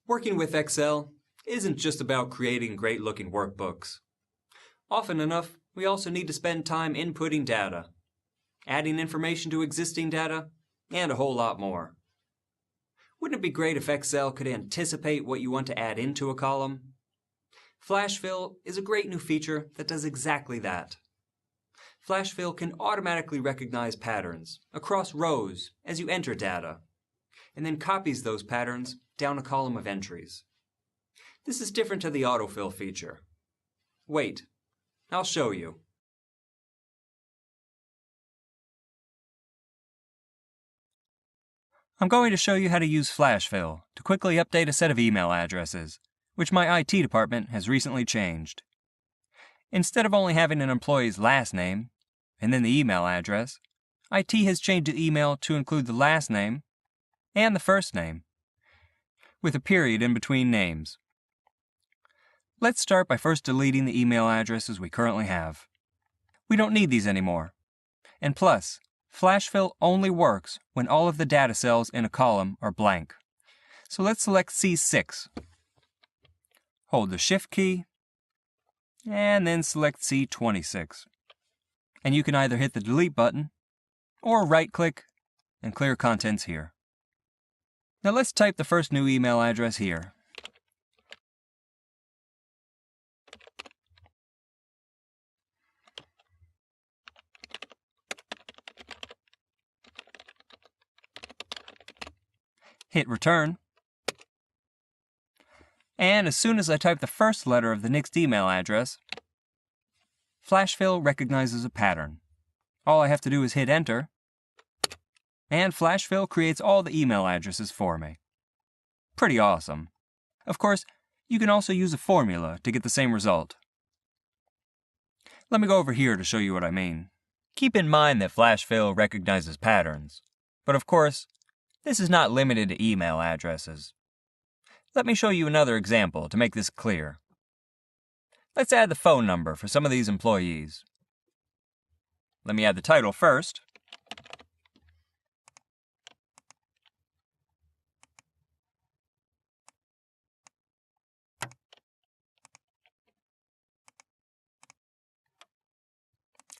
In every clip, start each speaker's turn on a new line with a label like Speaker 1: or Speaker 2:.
Speaker 1: Working with Excel isn't just about creating great-looking workbooks. Often enough, we also need to spend time inputting data, adding information to existing data, and a whole lot more. Wouldn't it be great if Excel could anticipate what you want to add into a column? Flash Fill is a great new feature that does exactly that. Flash Fill can automatically recognize patterns across rows as you enter data, and then copies those patterns down a column of entries. This is different to the autofill feature. Wait, I'll show you. I'm going to show you how to use Flash Fill to quickly update a set of email addresses, which my IT department has recently changed. Instead of only having an employee's last name and then the email address, IT has changed the email to include the last name and the first name, with a period in between names. Let's start by first deleting the email addresses we currently have. We don't need these anymore. And plus, Flash Fill only works when all of the data cells in a column are blank. So let's select C6. Hold the Shift key, and then select C26. And you can either hit the Delete button, or right-click and clear contents here. Now let's type the first new email address here. Hit Return. And as soon as I type the first letter of the next email address, Flash Fill recognizes a pattern. All I have to do is hit Enter, and Flash Fill creates all the email addresses for me. Pretty awesome. Of course, you can also use a formula to get the same result. Let me go over here to show you what I mean. Keep in mind that Flash Fill recognizes patterns, but of course, this is not limited to email addresses. Let me show you another example to make this clear. Let's add the phone number for some of these employees. Let me add the title first.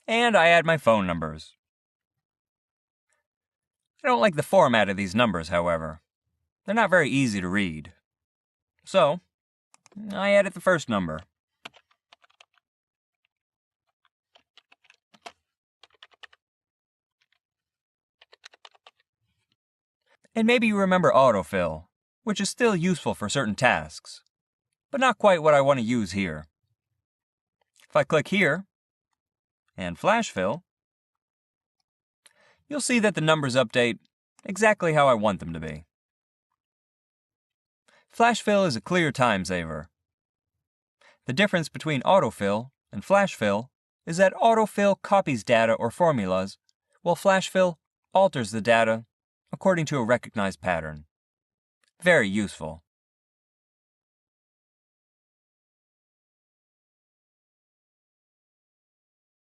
Speaker 1: And I add my phone numbers. I don't like the format of these numbers, however. They're not very easy to read. So, I added the first number. And maybe you remember autofill, which is still useful for certain tasks, but not quite what I want to use here. If I click here, and Flash Fill, you'll see that the numbers update exactly how I want them to be. Flash Fill is a clear time saver. The difference between autofill and Flash Fill is that autofill copies data or formulas, while Flash Fill alters the data according to a recognized pattern. Very useful.